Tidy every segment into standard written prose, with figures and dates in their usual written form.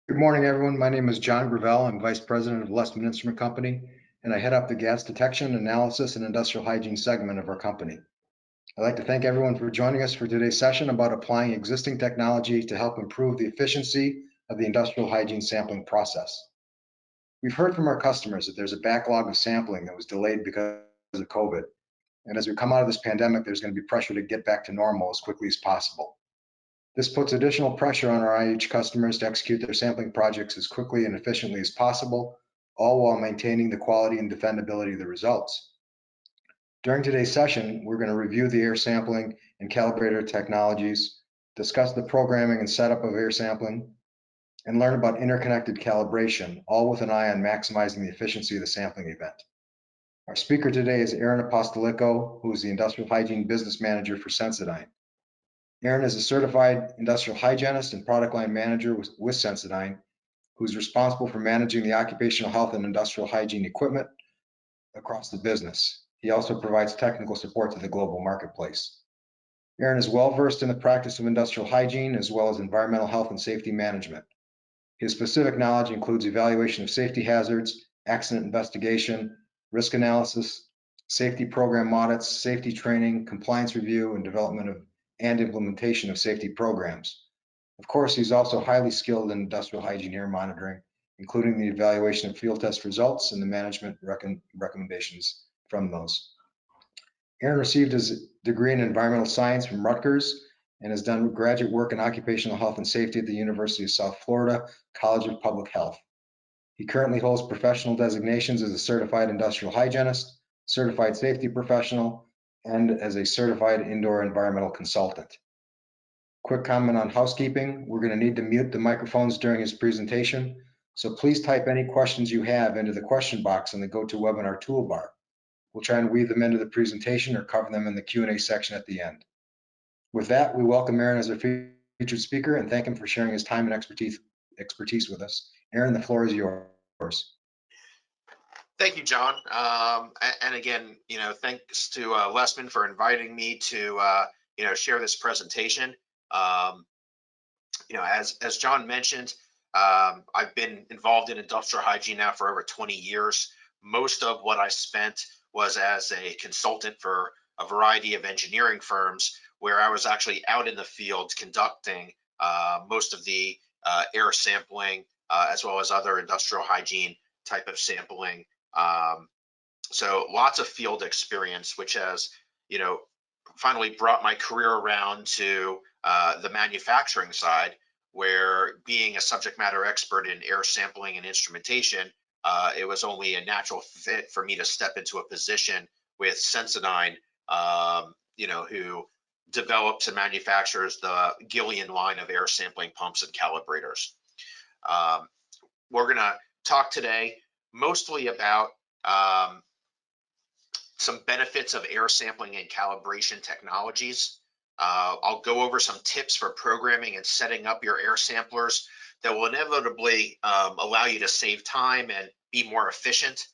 Good morning, everyone. My name is John Gravel. I'm Vice President of Lesman Instrument Company, and I head up the gas detection, analysis, and industrial hygiene segment of our company. I'd like to thank everyone for joining us for today's session about applying existing technology to help improve the efficiency of the industrial hygiene sampling process. We've heard from our customers that there's a backlog of sampling that was delayed because of COVID. And as we come out of this pandemic, there's going to be pressure to get back to normal as quickly as possible. This puts additional pressure on our IH customers to execute their sampling projects as quickly and efficiently as possible, all while maintaining the quality and defendability of the results. During today's session, we're going to review the air sampling and calibrator technologies, discuss the programming and setup of air sampling, and learn about interconnected calibration, all with an eye on maximizing the efficiency of the sampling event. Our speaker today is Aaron Apostolico, who is the Industrial Hygiene Business Manager for Sensidyne. Aaron is a certified industrial hygienist and product line manager with Sensidyne, who's responsible for managing the occupational health and industrial hygiene equipment across the business. He also provides technical support to the global marketplace. Aaron is well versed in the practice of industrial hygiene as well as environmental health and safety management. His specific knowledge includes evaluation of safety hazards, accident investigation, risk analysis, safety program audits, safety training, compliance review, and development of and implementation of safety programs. Of course, he's also highly skilled in industrial hygiene air monitoring, including the evaluation of field test results and the management recommendations from those. Aaron received his degree in environmental science from Rutgers and has done graduate work in occupational health and safety at the University of South Florida College of Public Health. He currently holds professional designations as a certified industrial hygienist, certified safety professional, and as a certified indoor environmental consultant. Quick comment on housekeeping. We're going to need to mute the microphones during his presentation, so please type any questions you have into the question box in the GoToWebinar toolbar. We'll try and weave them into the presentation or cover them in the Q&A section at the end. With that, we welcome Aaron as our featured speaker and thank him for sharing his time and expertise with us. Aaron, the floor is yours. Thank you, John. And again, thanks to Lesman for inviting me to, share this presentation. As John mentioned, I've been involved in industrial hygiene now for over 20 years. Most of what I spent was as a consultant for a variety of engineering firms where I was actually out in the field conducting most of the air sampling as well as other industrial hygiene type of sampling. So lots of field experience, which has, finally brought my career around to the manufacturing side, where being a subject matter expert in air sampling and instrumentation, it was only a natural fit for me to step into a position with Sensidyne, who develops and manufactures the Gil Air line of air sampling pumps and calibrators. We're going to talk today mostly about some benefits of air sampling and calibration technologies. I'll go over some tips for programming and setting up your air samplers that will inevitably allow you to save time and be more efficient.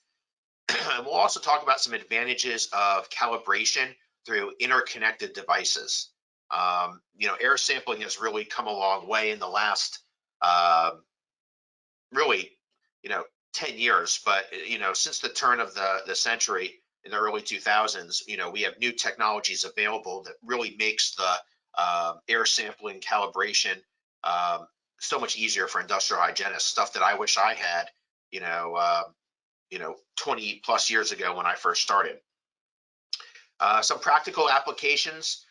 And we'll also talk about some advantages of calibration through interconnected devices. Air sampling has really come a long way in the last, 10 years, but since the turn of the century in the early 2000s, we have new technologies available that really makes the air sampling calibration so much easier for industrial hygienists, stuff that I wish I had 20 plus years ago when I first started. Some practical applications,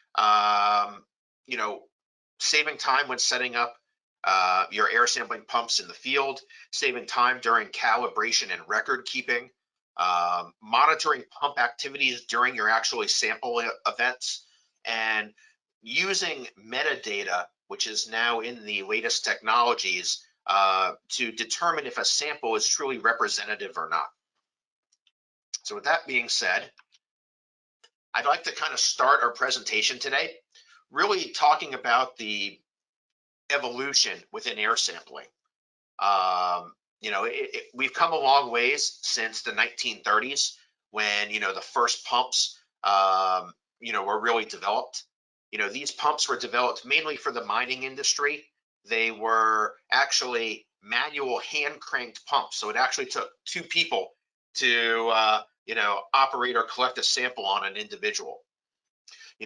saving time when setting up your air sampling pumps in the field, saving time during calibration and record keeping, monitoring pump activities during your actually sample events, and using metadata, which is now in the latest technologies, to determine if a sample is truly representative or not. So with that being said, I'd like to kind of start our presentation today really talking about the evolution within air sampling. We've come a long ways since the 1930s when, the first pumps, were really developed. These pumps were developed mainly for the mining industry. They were actually manual hand cranked pumps. So it actually took 2 people to, operate or collect a sample on an individual.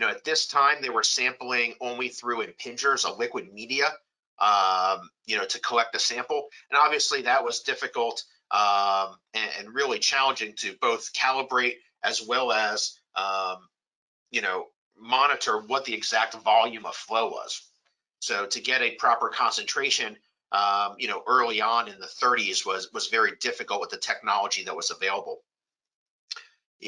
At this time, they were sampling only through impingers, a liquid media, to collect a sample. And obviously that was difficult and really challenging to both calibrate as well as, monitor what the exact volume of flow was. So to get a proper concentration, early on in the 30s was very difficult with the technology that was available.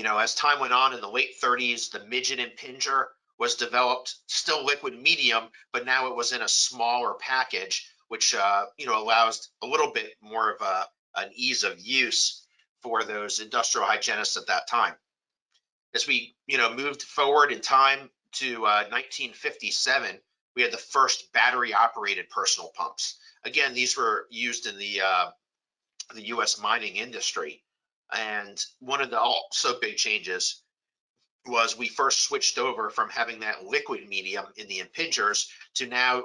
As time went on in the late 30s, the midget impinger was developed, still liquid medium, but now it was in a smaller package, which allows a little bit more of an ease of use for those industrial hygienists at that time. As we moved forward in time to 1957, we had the first battery operated personal pumps. Again, these were used in the U.S. mining industry. And one of the also big changes was we first switched over from having that liquid medium in the impingers to now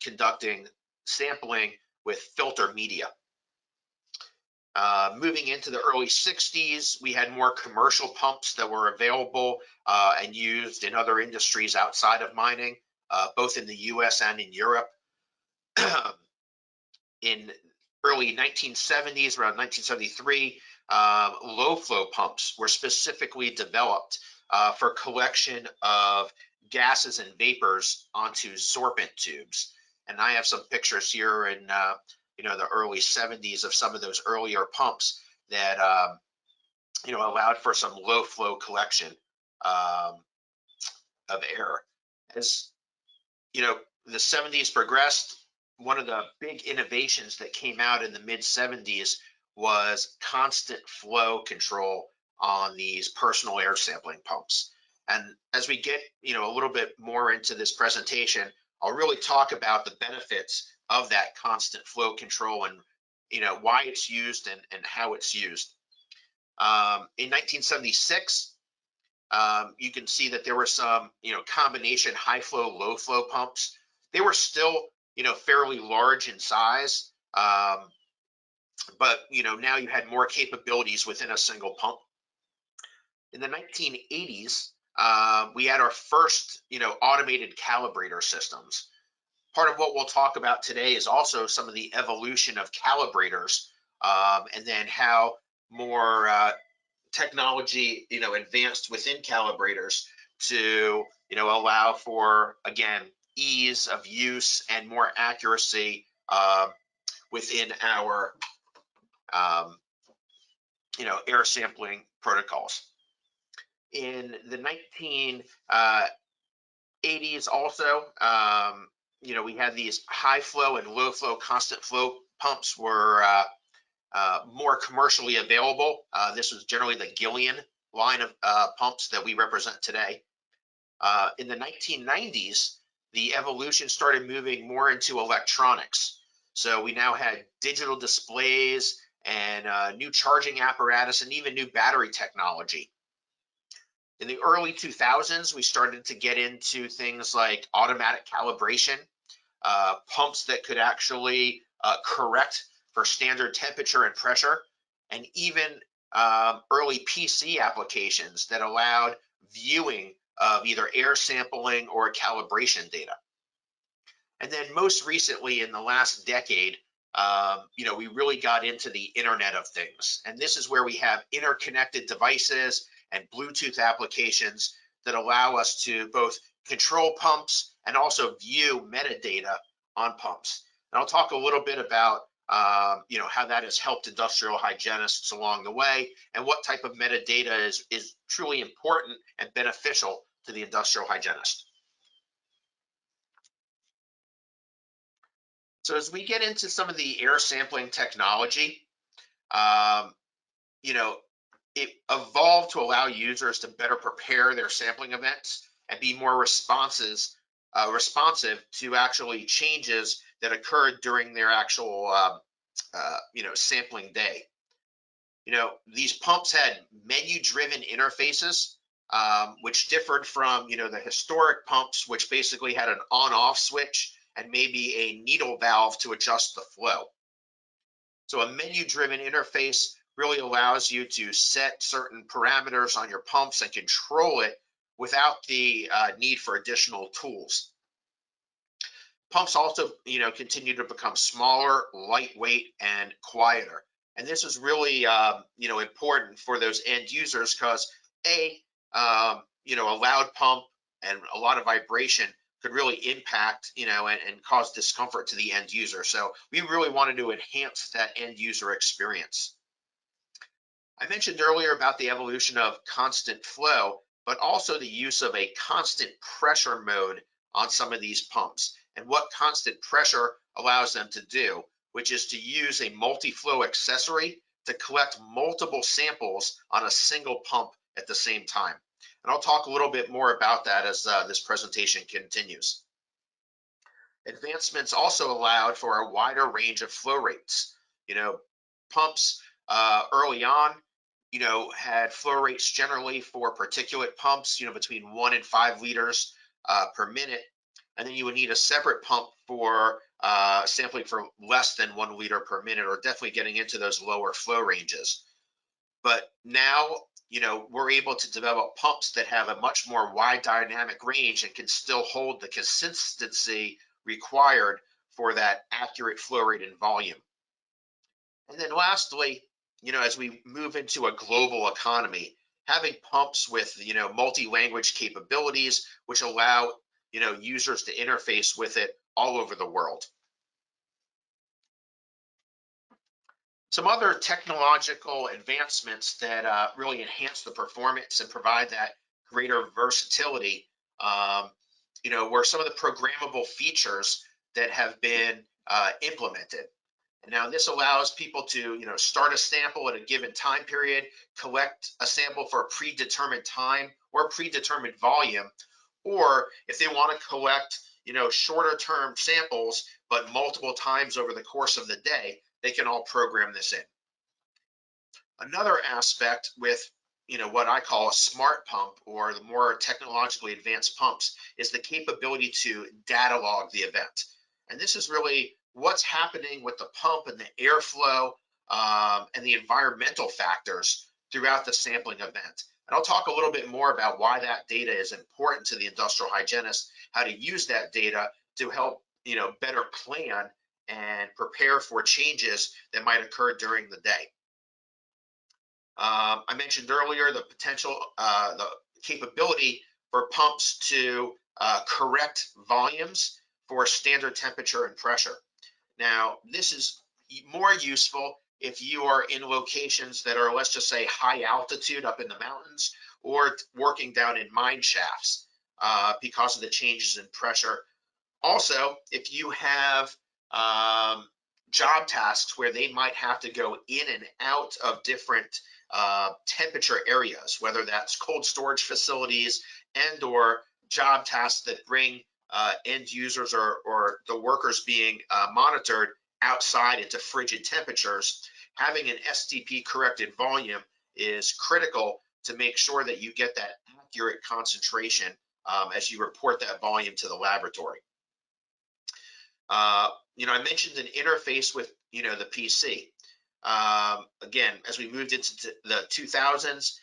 conducting sampling with filter media. Moving into the early 60s, we had more commercial pumps that were available and used in other industries outside of mining, both in the US and in Europe. In early 1970s, around 1973, low flow pumps were specifically developed for collection of gases and vapors onto sorbent tubes. And I have some pictures here in the early 70s of some of those earlier pumps that allowed for some low flow collection of air. As the 70s progressed, one of the big innovations that came out in the mid 70s was constant flow control on these personal air sampling pumps. And as we get a little bit more into this presentation, I'll really talk about the benefits of that constant flow control and why it's used and how it's used. In 1976, you can see that there were some combination high flow, low flow pumps. They were still fairly large in size, but now you had more capabilities within a single pump. In the 1980s, we had our first automated calibrator systems. Part of what we'll talk about today is also some of the evolution of calibrators, and then how more technology advanced within calibrators to allow for, again, ease of use and more accuracy within our air sampling protocols. In the 1980s also, we had these high flow and low flow constant flow pumps were more commercially available. This was generally the Gillian line of pumps that we represent today. In the 1990s, the evolution started moving more into electronics. So we now had digital displays and new charging apparatus and even new battery technology. In the early 2000s, we started to get into things like automatic calibration, pumps that could actually correct for standard temperature and pressure, and even early PC applications that allowed viewing of either air sampling or calibration data. And then most recently in the last decade, we really got into the Internet of Things. And this is where we have interconnected devices and Bluetooth applications that allow us to both control pumps and also view metadata on pumps. And I'll talk a little bit about how that has helped industrial hygienists along the way and what type of metadata is truly important and beneficial to the industrial hygienist. So as we get into some of the air sampling technology, it evolved to allow users to better prepare their sampling events and be more responsive to actually changes that occurred during their actual sampling day. These pumps had menu-driven interfaces, which differed from the historic pumps, which basically had an on-off switch and maybe a needle valve to adjust the flow. So a menu-driven interface really allows you to set certain parameters on your pumps and control it without the need for additional tools. Pumps also, continue to become smaller, lightweight, and quieter. And this is really, important for those end users because a loud pump and a lot of vibration could really impact, and cause discomfort to the end user. So we really wanted to enhance that end user experience. I mentioned earlier about the evolution of constant flow, but also the use of a constant pressure mode on some of these pumps and what constant pressure allows them to do, which is to use a multi-flow accessory to collect multiple samples on a single pump at the same time. And I'll talk a little bit more about that as this presentation continues. Advancements also allowed for a wider range of flow rates. Pumps early on, had flow rates generally for particulate pumps, between 1 and 5 liters per minute. And then you would need a separate pump for sampling for less than 1 liter per minute, or definitely getting into those lower flow ranges. But now, we're able to develop pumps that have a much more wide dynamic range and can still hold the consistency required for that accurate flow rate and volume. And then lastly, as we move into a global economy, having pumps with, multi-language capabilities, which allow, users to interface with it all over the world. Some other technological advancements that really enhance the performance and provide that greater versatility, were some of the programmable features that have been implemented. Now, this allows people to, start a sample at a given time period, collect a sample for a predetermined time or predetermined volume, or if they want to collect, shorter term samples, but multiple times over the course of the day, they can all program this in. Another aspect with, what I call a smart pump, or the more technologically advanced pumps, is the capability to data log the event. And this is really what's happening with the pump and the airflow and the environmental factors throughout the sampling event. And I'll talk a little bit more about why that data is important to the industrial hygienist, how to use that data to help, better plan and prepare for changes that might occur during the day. I mentioned earlier the potential, the capability for pumps to correct volumes for standard temperature and pressure. Now, this is more useful if you are in locations that are, let's just say, high altitude up in the mountains, or working down in mine shafts because of the changes in pressure. Also, if you have job tasks where they might have to go in and out of different temperature areas, whether that's cold storage facilities and or job tasks that bring end users or the workers being monitored outside into frigid temperatures, having an STP corrected volume is critical to make sure that you get that accurate concentration as you report that volume to the laboratory. I mentioned an interface with, the PC. Again, as we moved into the 2000s,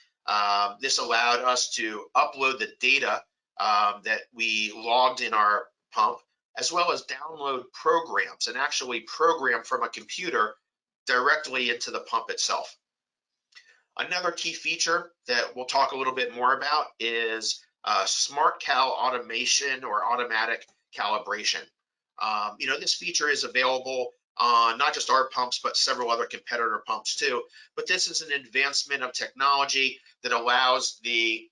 this allowed us to upload the data that we logged in our pump, as well as download programs and actually program from a computer directly into the pump itself. Another key feature that we'll talk a little bit more about is Smart Cal automation, or automatic calibration. This feature is available on not just our pumps, but several other competitor pumps too. But this is an advancement of technology that allows the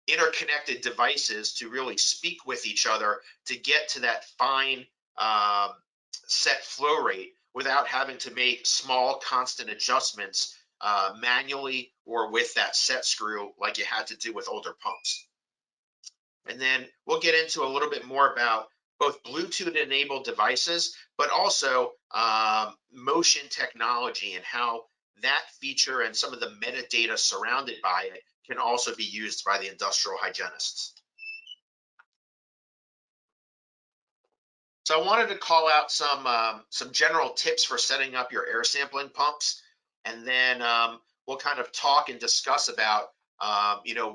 interconnected devices to really speak with each other to get to that fine set flow rate without having to make small constant adjustments manually or with that set screw like you had to do with older pumps. And then we'll get into a little bit more about both Bluetooth enabled devices, but also motion technology and how that feature and some of the metadata surrounded by it can also be used by the industrial hygienists. So I wanted to call out some general tips for setting up your air sampling pumps, and then we'll kind of talk and discuss about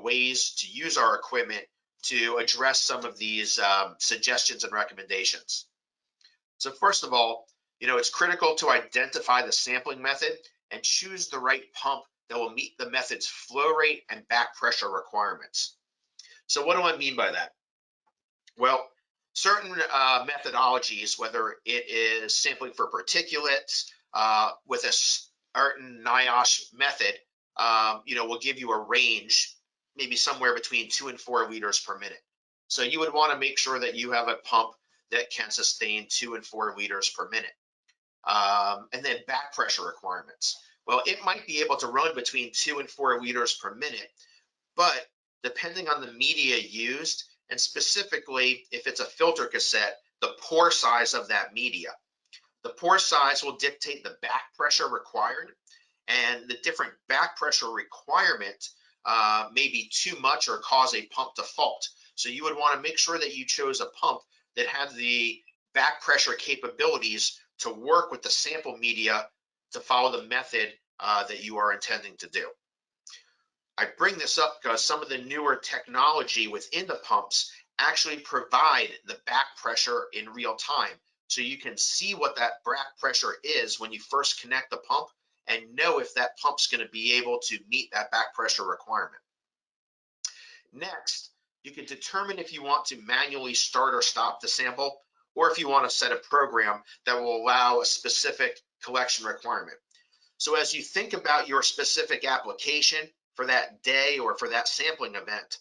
ways to use our equipment to address some of these suggestions and recommendations. So first of all, it's critical to identify the sampling method and choose the right pump that will meet the method's flow rate and back pressure requirements. So what do I mean by that? Well, certain methodologies, whether it is sampling for particulates with a certain NIOSH method, will give you a range, maybe somewhere between 2 and 4 liters per minute. So you would want to make sure that you have a pump that can sustain 2 and 4 liters per minute. And then back pressure requirements. Well, it might be able to run between 2 and 4 liters per minute, but depending on the media used, and specifically if it's a filter cassette, the pore size of that media. The pore size will dictate the back pressure required, and the different back pressure requirement may be too much or cause a pump to fault. So you would want to make sure that you chose a pump that had the back pressure capabilities to work with the sample media to follow the method that you are intending to do. I bring this up because some of the newer technology within the pumps actually provide the back pressure in real time. So you can see what that back pressure is when you first connect the pump and know if that pump's going to be able to meet that back pressure requirement. Next, you can determine if you want to manually start or stop the sample, or if you want to set a program that will allow a specific collection requirement. So as you think about your specific application for that day or for that sampling event,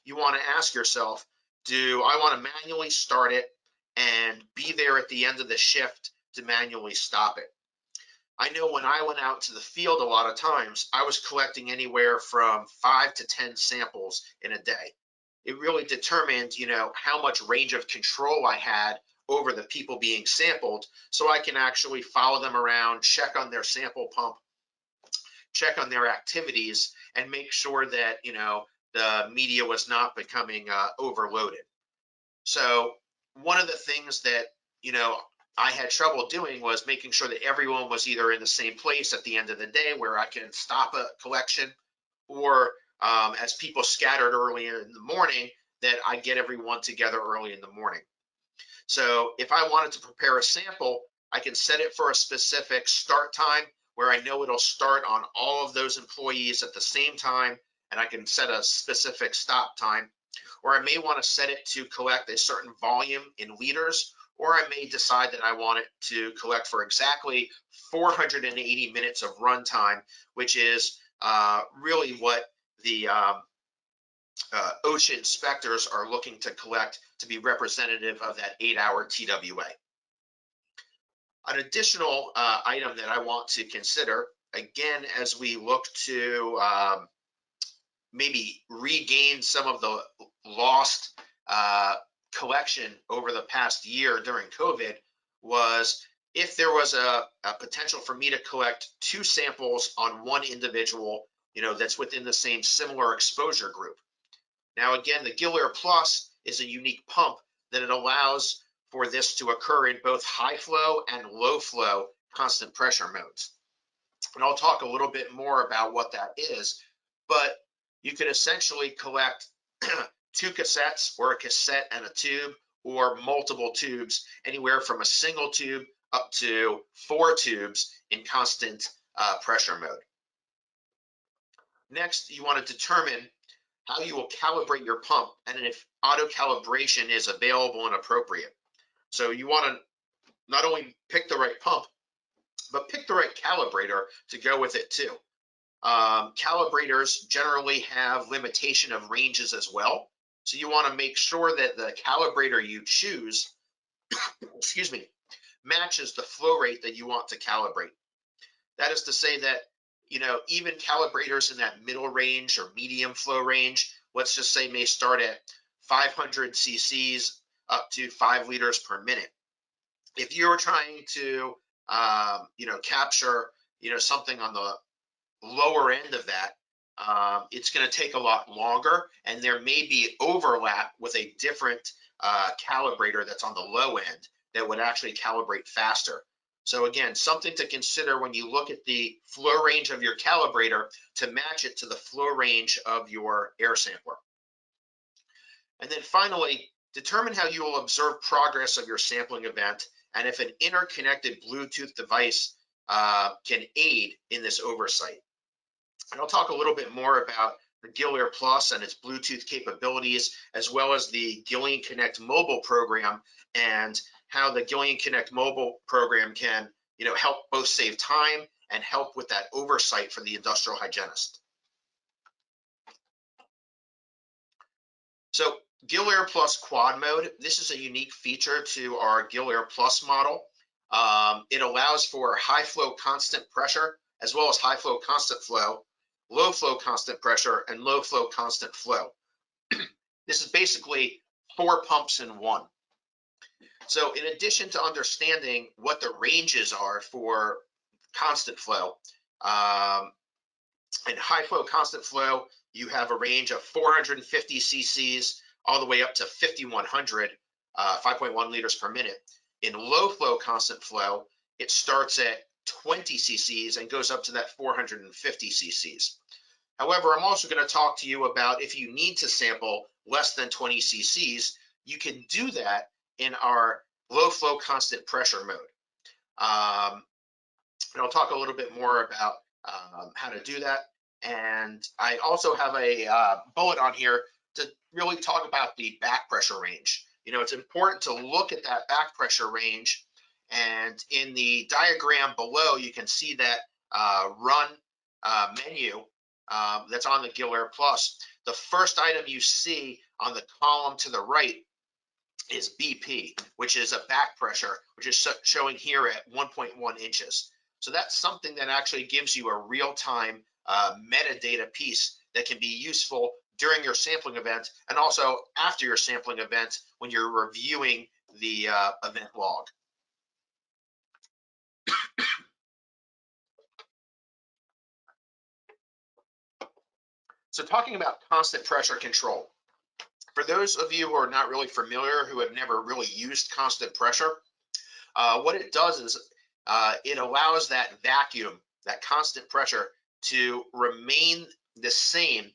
you want to ask yourself, do I want to manually start it and be there at the end of the shift to manually stop it? I know when I went out to the field a lot of times, I was collecting anywhere from 5 to 10 samples in a day. It really determined, how much range of control I had over the people being sampled, so I can actually follow them around, check on their sample pump, check on their activities, and make sure that the media was not becoming overloaded. So one of the things that I had trouble doing was making sure that everyone was either in the same place at the end of the day where I can stop a collection, or as people scattered earlier in the morning, that I get everyone together early in the morning. So if I wanted to prepare a sample, I can set it for a specific start time where I know it'll start on all of those employees at the same time, and I can set a specific stop time. Or I may want to set it to collect a certain volume in liters, or I may decide that I want it to collect for exactly 480 minutes of runtime, which is really what the OSHA inspectors are looking to collect to be representative of that 8-hour TWA. An additional item that I want to consider, again, as we look to maybe regain some of the lost collection over the past year during COVID, was if there was a potential for me to collect 2 samples on one individual, that's within the same similar exposure group. Now, again, the Gil Air Plus is a unique pump that it allows for this to occur in both high flow and low flow constant pressure modes. And I'll talk a little bit more about what that is, but you could essentially collect 2 cassettes, or a cassette and a tube, or multiple tubes, anywhere from a single tube up to 4 tubes in constant pressure mode. Next, you want to determine how you will calibrate your pump and if auto calibration is available and appropriate. So you want to not only pick the right pump, but pick the right calibrator to go with it too. Calibrators generally have limitation of ranges as well. So you want to make sure that the calibrator you choose, excuse me, matches the flow rate that you want to calibrate. That is to say that, even calibrators in that middle range or medium flow range, let's just say may start at 500 cc's up to 5 liters per minute. If you're trying to, capture, something on the lower end of that, it's going to take a lot longer, and there may be overlap with a different calibrator that's on the low end that would actually calibrate faster. So again, something to consider when you look at the flow range of your calibrator to match it to the flow range of your air sampler. And then finally, determine how you will observe progress of your sampling event and if an interconnected Bluetooth device can aid in this oversight. And I'll talk a little bit more about the Gil Air Plus and its Bluetooth capabilities, as well as the Gillian Connect mobile program and how the Gillian Connect mobile program can, help both save time and help with that oversight for the industrial hygienist. So Gil Air Plus Quad Mode, this is a unique feature to our Gil Air Plus model. It allows for high flow constant pressure, as well as high flow constant flow, low flow constant pressure, and low flow constant flow. This is basically 4 pumps in one. So in addition to understanding what the ranges are for constant flow, in high flow constant flow, you have a range of 450 cc's all the way up to 5,100, 5.1 liters per minute. In low flow constant flow, it starts at 20 cc's and goes up to that 450 cc's. However, I'm also going to talk to you about if you need to sample less than 20 cc's, you can do that in our low flow constant pressure mode. And I'll talk a little bit more about how to do that. And I also have a bullet on here to really talk about the back pressure range. It's important to look at that back pressure range. And in the diagram below, you can see that run menu that's on the Gil Air Plus. The first item you see on the column to the right is BP, which is a back pressure, which is showing here at 1.1 inches. So that's something that actually gives you a real-time metadata piece that can be useful during your sampling event and also after your sampling event when you're reviewing the event log. So talking about constant pressure control. For those of you who are not really familiar, who have never really used constant pressure, what it does is it allows that vacuum, that constant pressure, to remain the same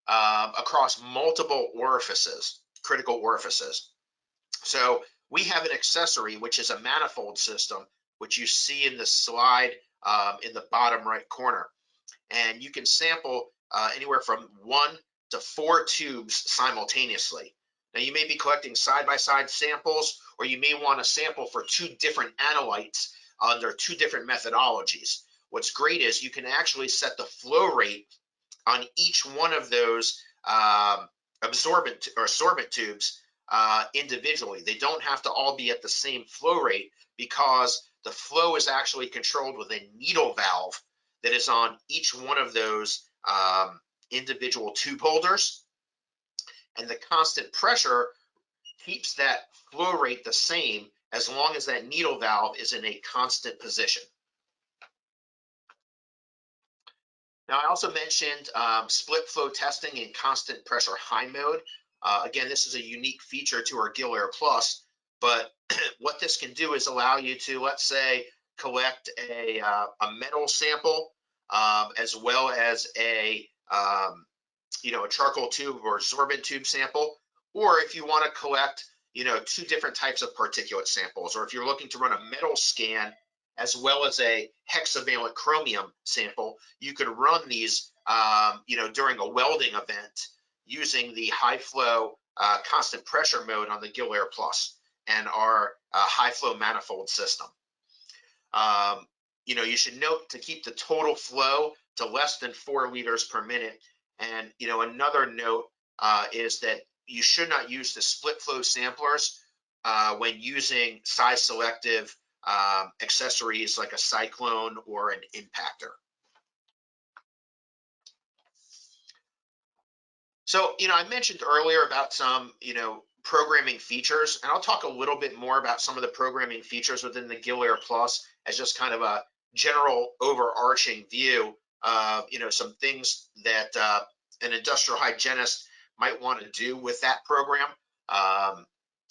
across multiple orifices, critical orifices. So we have an accessory, which is a manifold system, which you see in the slide in the bottom right corner. And you can sample anywhere from 1 to 4 tubes simultaneously. Now you may be collecting side-by-side samples, or you may want to sample for 2 different analytes under 2 different methodologies. What's great is you can actually set the flow rate on each one of those absorbent tubes individually. They don't have to all be at the same flow rate because the flow is actually controlled with a needle valve that is on each one of those individual tube holders. And the constant pressure keeps that flow rate the same as long as that needle valve is in a constant position. Now, I also mentioned split flow testing in constant pressure high mode. Again, this is a unique feature to our Gil Air Plus, but what this can do is allow you to, let's say, collect a metal sample as well as a charcoal tube or sorbent tube sample, or if you want to collect 2 different types of particulate samples, or if you're looking to run a metal scan as well as a hexavalent chromium sample, you could run these during a welding event using the high flow constant pressure mode on the Gil Air Plus and our high flow manifold system. You should note to keep the total flow to less than 4 liters per minute. And another note is that you should not use the split flow samplers when using size selective accessories like a cyclone or an impactor. So, I mentioned earlier about some, programming features, and I'll talk a little bit more about some of the programming features within the Gil Air Plus as just kind of a general overarching view of, some things that an industrial hygienist might want to do with that program.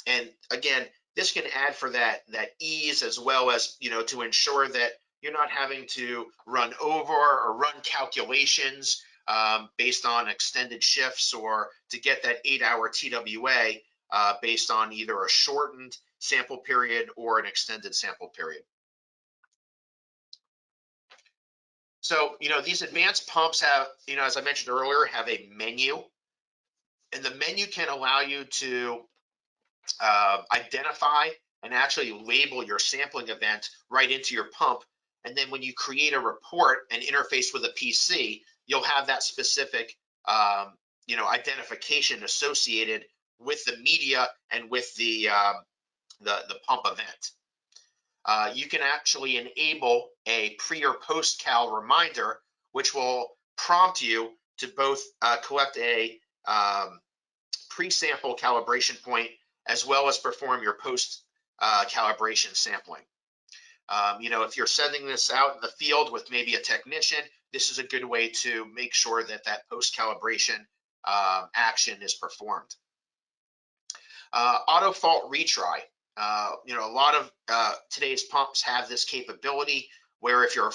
And again, this can add for that ease, as well as, to ensure that you're not having to run over or run calculations based on extended shifts, or to get that 8-hour TWA based on either a shortened sample period or an extended sample period. So, these advanced pumps have, as I mentioned earlier, have a menu, and the menu can allow you to identify and actually label your sampling event right into your pump. And then when you create a report and interface with a PC, you'll have that specific, identification associated with the media and with the pump event. You can actually enable a pre or post cal reminder, which will prompt you to both collect a pre-sample calibration point, as well as perform your post calibration sampling. If you're sending this out in the field with maybe a technician, this is a good way to make sure that that post calibration action is performed. Auto fault retry. A lot of today's pumps have this capability where if your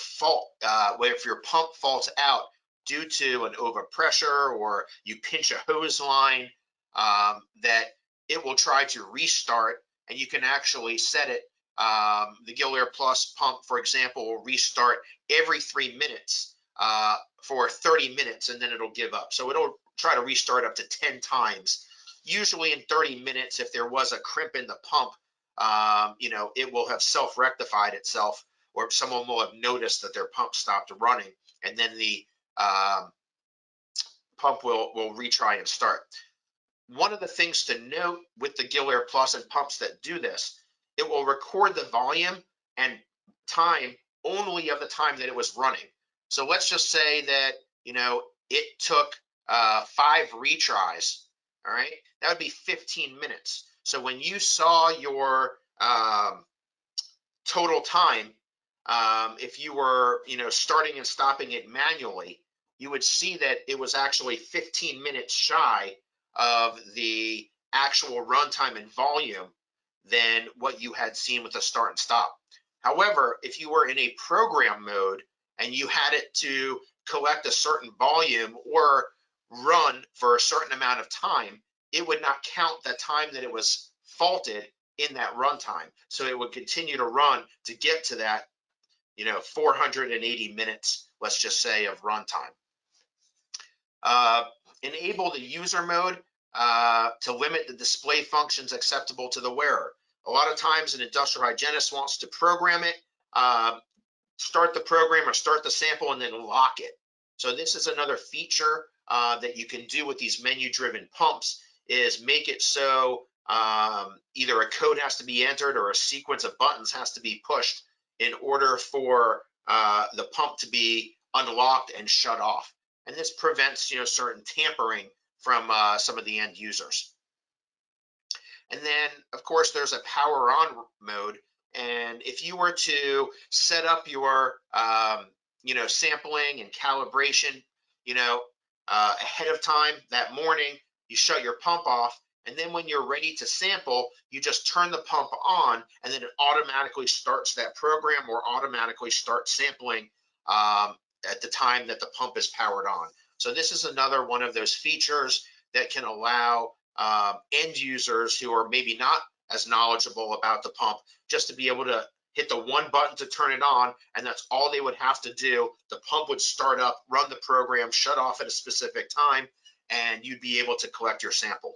pump faults out due to an overpressure, or you pinch a hose line, that it will try to restart, and you can actually set it. The Gil Air Plus pump, for example, will restart every 3 minutes for 30 minutes, and then it'll give up. So it'll try to restart up to 10 times. Usually in 30 minutes, if there was a crimp in the pump, it will have self-rectified itself, or someone will have noticed that their pump stopped running, and then the pump will retry and start. One of the things to note with the Gil Air Plus and pumps that do this, it will record the volume and time only of the time that it was running. So let's just say that, it took 5 retries, all right? That would be 15 minutes. So when you saw your total time, if you were, starting and stopping it manually, you would see that it was actually 15 minutes shy of the actual runtime and volume than what you had seen with the start and stop. However, if you were in a program mode and you had it to collect a certain volume or run for a certain amount of time, it would not count the time that it was faulted in that runtime. So it would continue to run to get to that, 480 minutes, let's just say, of runtime. Enable the user mode to limit the display functions acceptable to the wearer. A lot of times an industrial hygienist wants to program it, start the program or start the sample, and then lock it. So this is another feature that you can do with these menu-driven pumps, is make it so either a code has to be entered or a sequence of buttons has to be pushed in order for the pump to be unlocked and shut off. And this prevents, certain tampering from some of the end users. And then, of course, there's a power on mode. And if you were to set up your, sampling and calibration, ahead of time that morning, you shut your pump off. And then when you're ready to sample, you just turn the pump on, and then it automatically starts that program or automatically starts sampling at the time that the pump is powered on. So this is another one of those features that can allow end users who are maybe not as knowledgeable about the pump just to be able to hit the one button to turn it on, and that's all they would have to do. The pump would start up, run the program, shut off at a specific time, and you'd be able to collect your sample.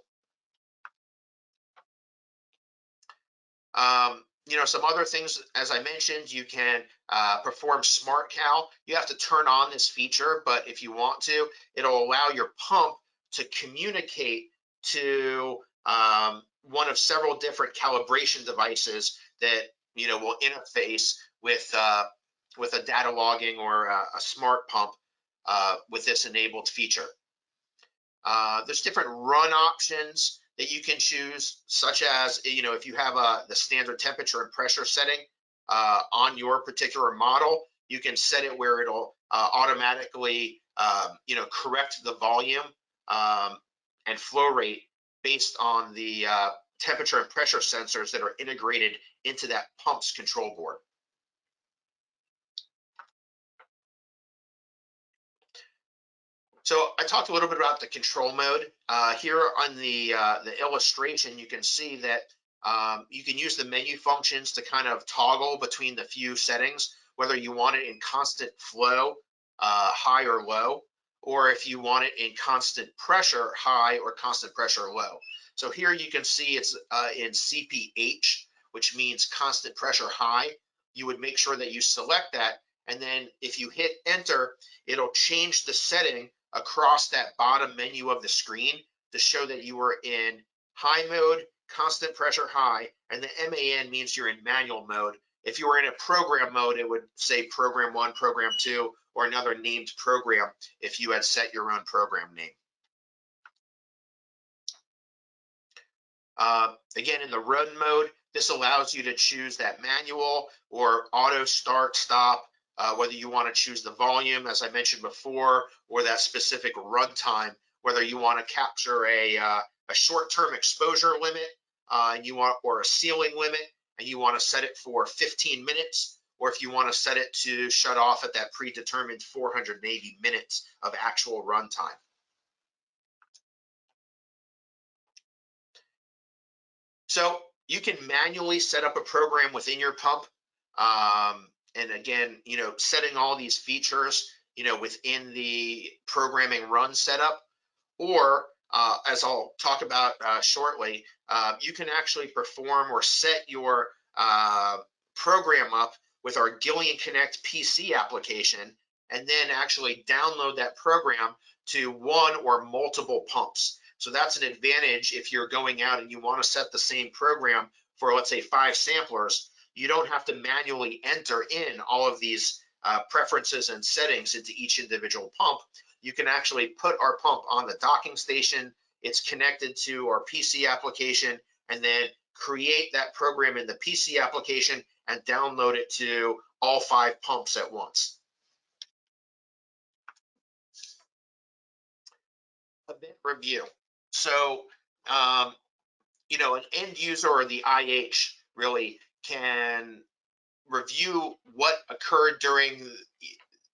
Some other things, as I mentioned, you can perform Smart Cal. You have to turn on this feature, but if you want to, it'll allow your pump to communicate to one of several different calibration devices that will interface with a data logging or a smart pump with this enabled feature. There's different run options that you can choose, such as, if you have the standard temperature and pressure setting on your particular model, you can set it where it'll automatically, correct the volume and flow rate based on the temperature and pressure sensors that are integrated into that pump's control board. So I talked a little bit about the control mode. Here on the illustration, you can see that you can use the menu functions to kind of toggle between the few settings, whether you want it in constant flow, high or low, or if you want it in constant pressure, high, or constant pressure, low. So here you can see it's in CPH, which means constant pressure high. You would make sure that you select that, and then if you hit enter, it'll change the setting across that bottom menu of the screen to show that you are in high mode, constant pressure high, and the MAN means you're in manual mode. If you were in a program mode, it would say program 1, program 2, or another named program if you had set your own program name. Again, in the run mode, this allows you to choose that manual or auto start stop, whether you want to choose the volume, as I mentioned before, or that specific runtime, whether you want to capture a short-term exposure limit and you want, or a ceiling limit, and you want to set it for 15 minutes, or if you want to set it to shut off at that predetermined 480 minutes of actual runtime. So you can manually set up a program within your pump. And again, setting all these features, within the programming run setup, or as I'll talk about shortly, you can actually perform or set your program up with our Gil Air Connect PC application, and then actually download that program to one or multiple pumps. So that's an advantage if you're going out and you want to set the same program for, let's say, 5 samplers. You don't have to manually enter in all of these preferences and settings into each individual pump. You can actually put our pump on the docking station. It's connected to our PC application, and then create that program in the PC application and download it to all 5 pumps at once. Event review. So, an end user or the IH really can review what occurred during,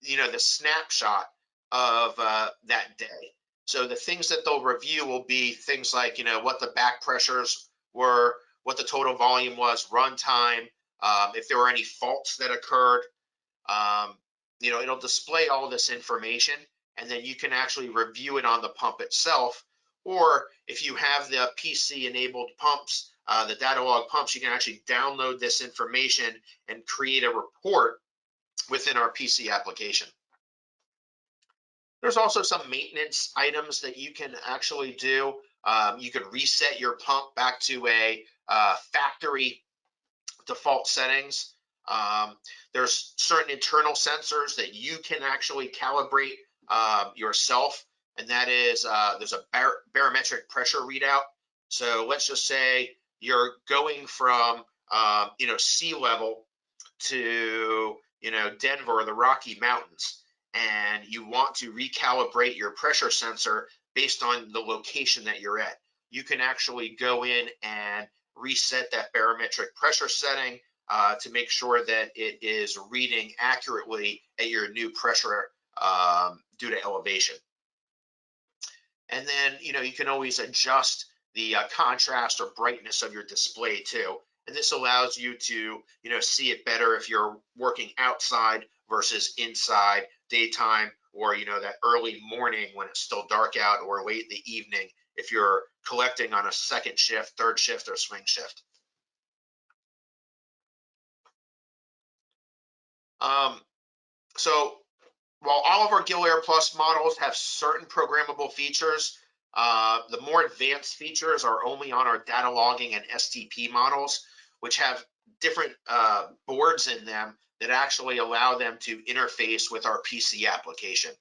the snapshot of that day. So the things that they'll review will be things like, what the back pressures were, what the total volume was, runtime, if there were any faults that occurred. It'll display all this information, and then you can actually review it on the pump itself. Or if you have the PC enabled pumps, the data log pumps, you can actually download this information and create a report within our PC application. There's also some maintenance items that you can actually do. You can reset your pump back to a factory default settings. There's certain internal sensors that you can actually calibrate yourself, and that is there's a barometric pressure readout. So let's just say you're going from sea level to Denver or the Rocky Mountains, and you want to recalibrate your pressure sensor based on the location that you're at. You can actually go in and reset that barometric pressure setting to make sure that it is reading accurately at your new pressure due to elevation. And then, you can always adjust the contrast or brightness of your display too. And this allows you to, see it better if you're working outside versus inside, daytime, or, that early morning when it's still dark out, or late in the evening if you're collecting on a second shift, third shift, or swing shift. So while all of our Gil Air Plus models have certain programmable features, the more advanced features are only on our data logging and STP models, which have different boards in them that actually allow them to interface with our PC application.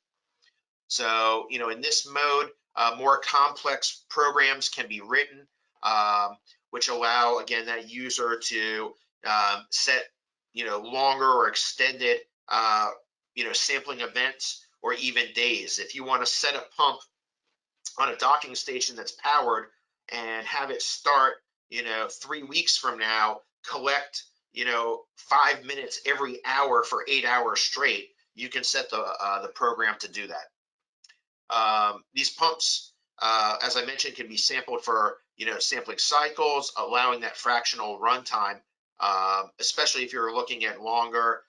So, in this mode, more complex programs can be written, which allow, again, that user to set, longer or extended, sampling events, or even days. If you want to set a pump on a docking station that's powered and have it start 3 weeks from now, collect 5 minutes every hour for 8 hours straight, you can set the program to do that. These pumps, as I mentioned, can be sampled for sampling cycles, allowing that fractional runtime, especially if you're looking at longer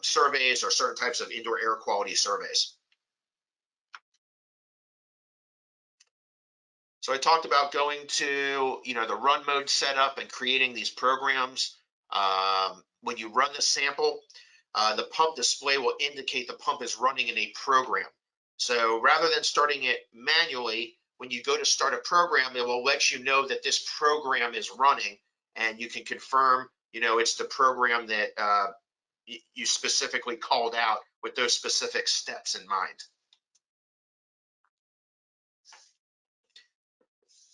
surveys or certain types of indoor air quality surveys. So I talked about going to the run mode setup and creating these programs. When you run the sample, the pump display will indicate the pump is running in a program. So rather than starting it manually, when you go to start a program, it will let you know that this program is running, and you can confirm it's the program that you specifically called out with those specific steps in mind.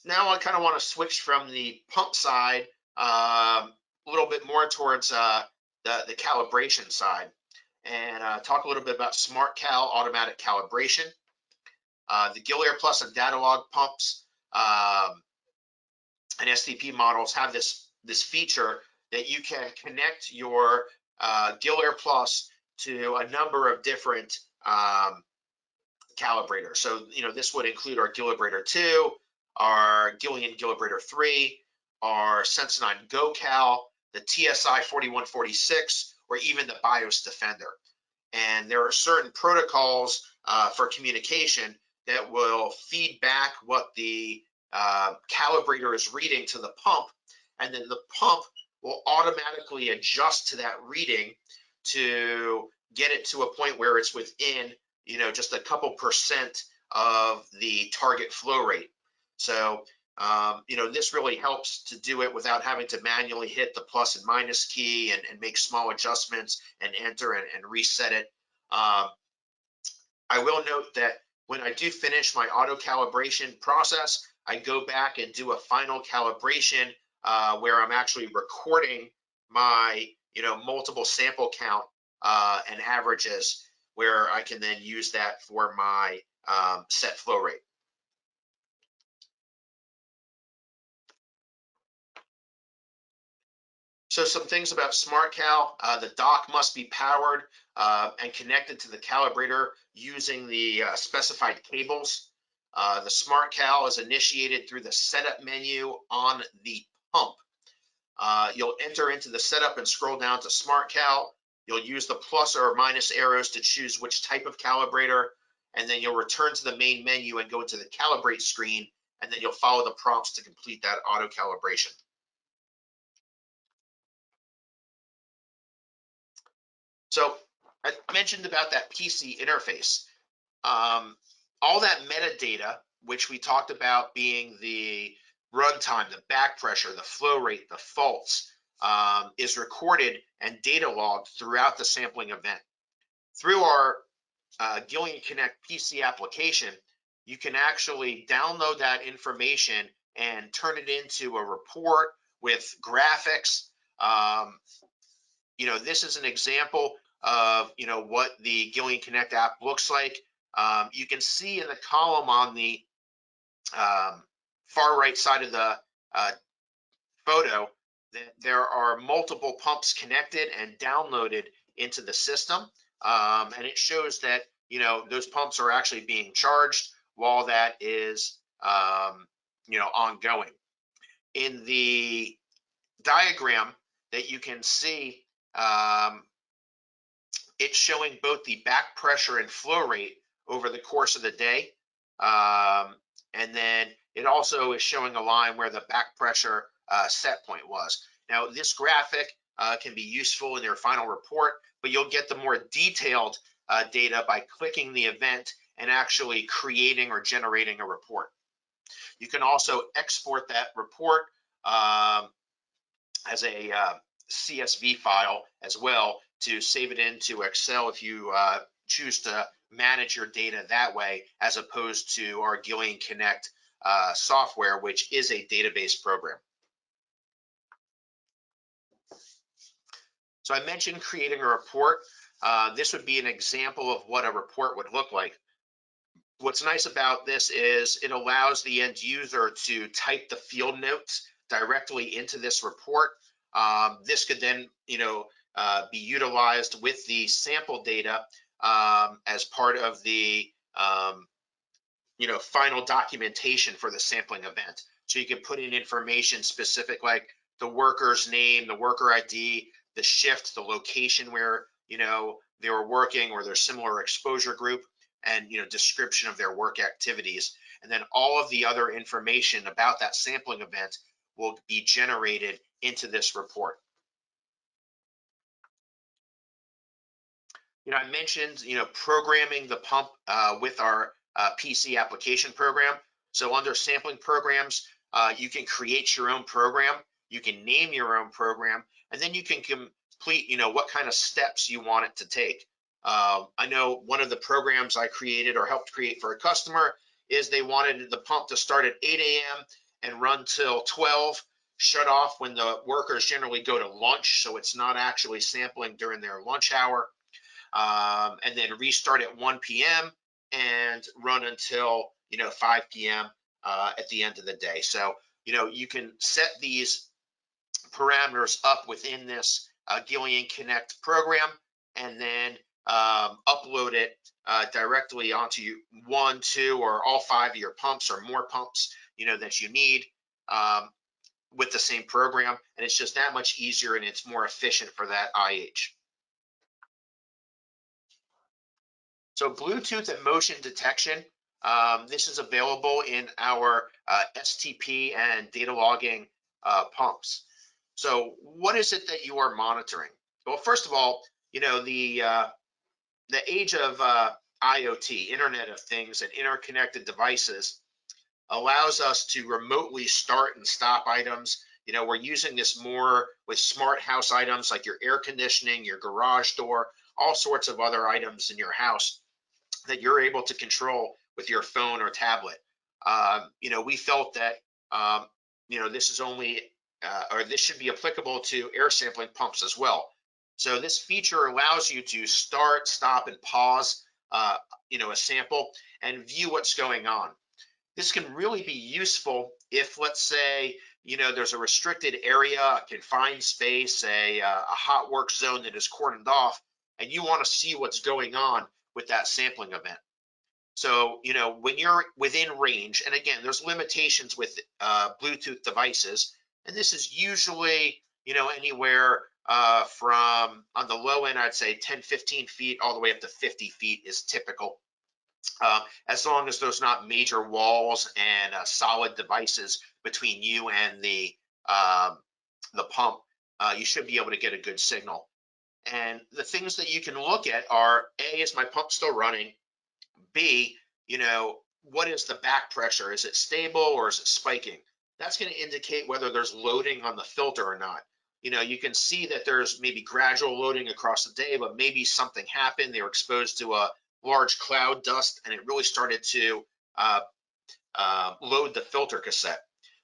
Now I kind of want to switch from the pump side a little bit more towards the calibration side, and talk a little bit about SmartCal automatic calibration. The Gil Air Plus and Data Log pumps and SDP models have this feature that you can connect your Gil Air Plus to a number of different calibrators. So this would include our Calibrator 2, our Illian Calibrator 3, our Sensidyne GoCal, the TSI 4146, or even the BIOS Defender. And there are certain protocols for communication that will feed back what the calibrator is reading to the pump, and then the pump will automatically adjust to that reading to get it to a point where it's within just a couple percent of the target flow rate. So this really helps to do it without having to manually hit the plus and minus key and make small adjustments and enter and reset it. I will note that when I do finish my auto calibration process, I go back and do a final calibration where I'm actually recording my multiple sample count and averages, where I can then use that for my set flow rate. So some things about SmartCal: the dock must be powered and connected to the calibrator using the specified cables. The SmartCal is initiated through the setup menu on the pump. You'll enter into the setup and scroll down to SmartCal. You'll use the plus or minus arrows to choose which type of calibrator, and then you'll return to the main menu and go into the calibrate screen, and then you'll follow the prompts to complete that auto calibration. So I mentioned about that PC interface. All that metadata, which we talked about being the runtime, the back pressure, the flow rate, the faults, is recorded and data logged throughout the sampling event. Through our Illian Connect PC application, you can actually download that information and turn it into a report with graphics. This is an example of what the Illian Connect app looks like. You can see in the column on the far right side of the photo that there are multiple pumps connected and downloaded into the system, and it shows that those pumps are actually being charged while that is ongoing. In the diagram that you can see, it's showing both the back pressure and flow rate over the course of the day. And then it also is showing a line where the back pressure set point was. Now, this graphic can be useful in your final report, but you'll get the more detailed data by clicking the event and actually creating or generating a report. You can also export that report as a CSV file as well to save it into Excel if you choose to manage your data that way, as opposed to our Illian Connect software, which is a database program. So I mentioned creating a report. This would be an example of what a report would look like. What's nice about this is it allows the end user to type the field notes directly into this report. This could then, be utilized with the sample data as part of the final documentation for the sampling event. So you can put in information specific like the worker's name, the worker ID, the shift, the location where they were working or their similar exposure group, and description of their work activities. And then all of the other information about that sampling event will be generated into this report. I mentioned programming the pump with our PC application program. So under sampling programs, you can create your own program, you can name your own program, and then you can complete what kind of steps you want it to take. I know one of the programs I created or helped create for a customer is they wanted the pump to start at 8 a.m. and run till 12, shut off when the workers generally go to lunch, so it's not actually sampling during their lunch hour. And then restart at 1 p.m. and run until 5 p.m. At the end of the day. So you can set these parameters up within this Gil Air Connect program, and then upload it directly onto one, two, or all 5 of your pumps or more pumps that you need with the same program, and it's just that much easier and it's more efficient for that IH. So Bluetooth and motion detection, this is available in our STP and data logging pumps. So what is it that you are monitoring? Well, first of all, the age of IoT, Internet of Things, and interconnected devices allows us to remotely start and stop items. We're using this more with smart house items like your air conditioning, your garage door, all sorts of other items in your house that you're able to control with your phone or tablet. We felt that this is only or this should be applicable to air sampling pumps as well. So this feature allows you to start, stop, and pause a sample and view what's going on. This can really be useful if, let's say, there's a restricted area, a confined space, a hot work zone that is cordoned off, and you want to see what's going on with that sampling event. So, when you're within range, and again, there's limitations with Bluetooth devices, and this is usually, anywhere from, on the low end, I'd say 10, 15 feet, all the way up to 50 feet is typical. As long as there's not major walls and solid devices between you and the pump, you should be able to get a good signal. And the things that you can look at are, A, is my pump still running? B, what is the back pressure? Is it stable or is it spiking? That's going to indicate whether there's loading on the filter or not. You can see that there's maybe gradual loading across the day, but maybe something happened. They were exposed to a large cloud dust and it really started to load the filter cassette.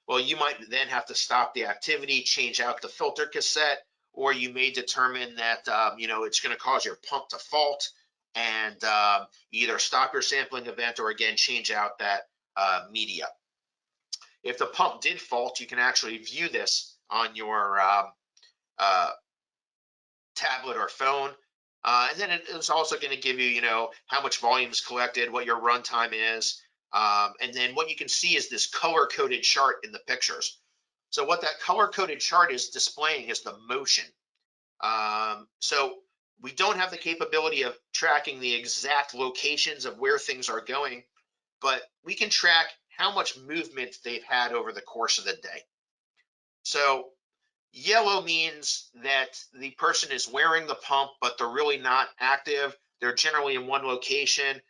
Well, you might then have to stop the activity, change out the filter cassette, or you may determine that it's going to cause your pump to fault and either stop your sampling event or again change out that media. If the pump did fault, you can actually view this on your tablet or phone. And then it's also going to give you, how much volume is collected, what your runtime is. And then what you can see is this color-coded chart in the pictures. So what that color-coded chart is displaying is the motion. So we don't have the capability of tracking the exact locations of where things are going, but we can track how much movement they've had over the course of the day. So yellow means that the person is wearing the pump, but they're really not active. They're generally in one location,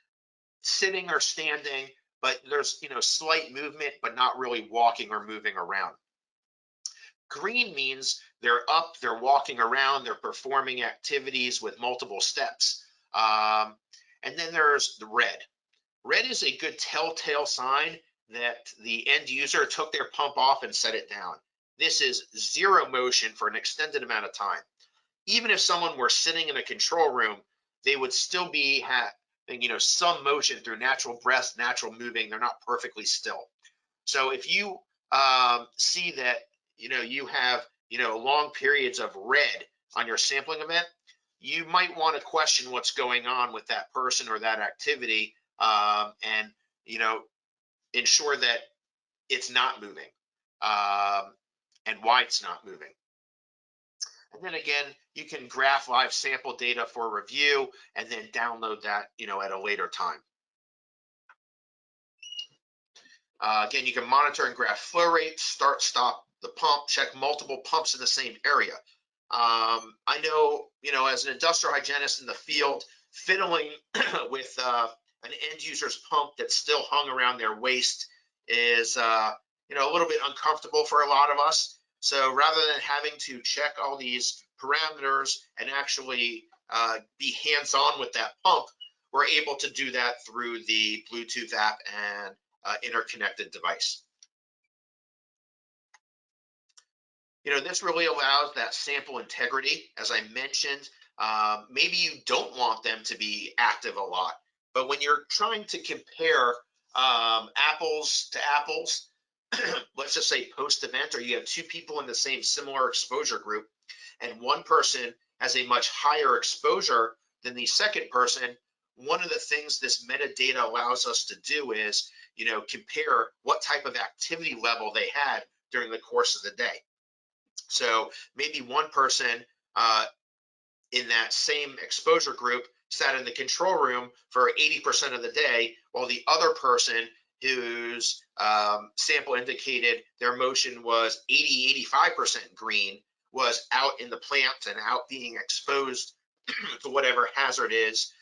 sitting or standing, but there's slight movement, but not really walking or moving around. Green means they're up, they're walking around, they're performing activities with multiple steps. And then there's the red. Red is a good telltale sign that the end user took their pump off and set it down. This is zero motion for an extended amount of time. Even if someone were sitting in a control room, they would still be having some motion through natural breath, natural moving. They're not perfectly still. So if you see that you have, long periods of red on your sampling event, you might want to question what's going on with that person or that activity, and, ensure that it's not moving, and why it's not moving. And then again, you can graph live sample data for review and then download that, at a later time. Again, you can monitor and graph flow rate, start, stop the pump, check multiple pumps in the same area. I know, as an industrial hygienist in the field, fiddling with an end user's pump that's still hung around their waist is, a little bit uncomfortable for a lot of us. So rather than having to check all these parameters and actually be hands-on with that pump, we're able to do that through the Bluetooth app and interconnected device. This really allows that sample integrity. As I mentioned, maybe you don't want them to be active a lot, but when you're trying to compare apples to apples, let's just say post-event, or you have two people in the same similar exposure group, and one person has a much higher exposure than the second person, one of the things this metadata allows us to do is, compare what type of activity level they had during the course of the day. So maybe one person in that same exposure group sat in the control room for 80% of the day, while the other person whose sample indicated their motion was 80–85% green was out in the plant and out being exposed to whatever hazard is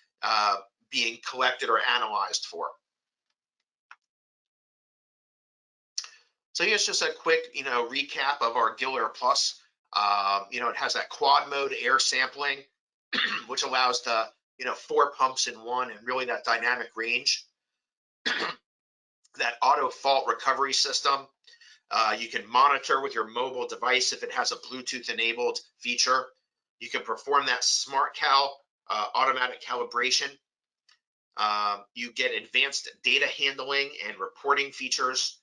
being collected or analyzed for. So here's just a quick, recap of our Gil Air Plus. It has that quad mode air sampling, which allows the, 4 pumps in one and really that dynamic range. That auto fault recovery system. You can monitor with your mobile device if it has a Bluetooth enabled feature. You can perform that smart cal automatic calibration. You get advanced data handling and reporting features.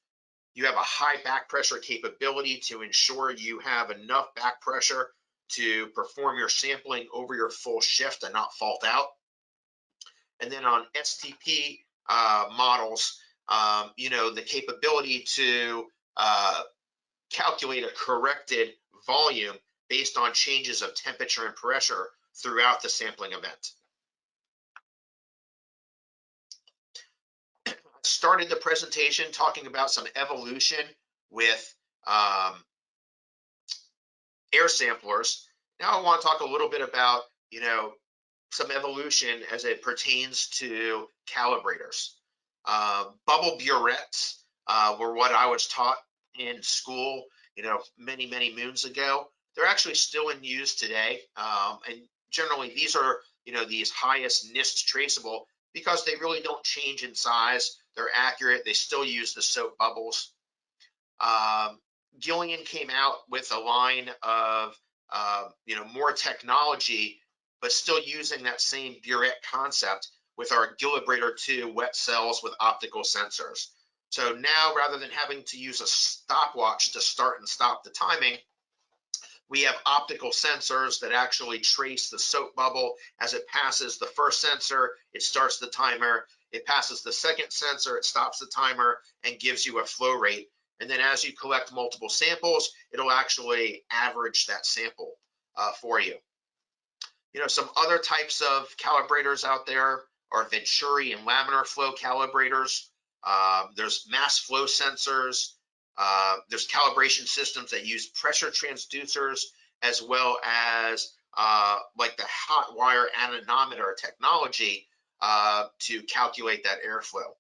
You have a high back pressure capability to ensure you have enough back pressure to perform your sampling over your full shift and not fault out. And then on STP models, the capability to calculate a corrected volume based on changes of temperature and pressure throughout the sampling event. Started the presentation talking about some evolution with air samplers. Now I want to talk a little bit about, some evolution as it pertains to calibrators. Bubble burettes were what I was taught in school, many, many moons ago. They're actually still in use today. And generally these are, these highest NIST traceable because they really don't change in size. They're accurate. They still use the soap bubbles. Gillian came out with a line of, more technology, but still using that same burette concept with our Calibrator 2 wet cells with optical sensors. So now, rather than having to use a stopwatch to start and stop the timing, we have optical sensors that actually trace the soap bubble. As it passes the first sensor, it starts the timer. It passes the second sensor, it stops the timer and gives you a flow rate. And then as you collect multiple samples, it'll actually average that sample for you. Some other types of calibrators out there are Venturi and laminar flow calibrators. There's mass flow sensors. There's calibration systems that use pressure transducers, as well as like the hot wire anemometer technology to calculate that airflow.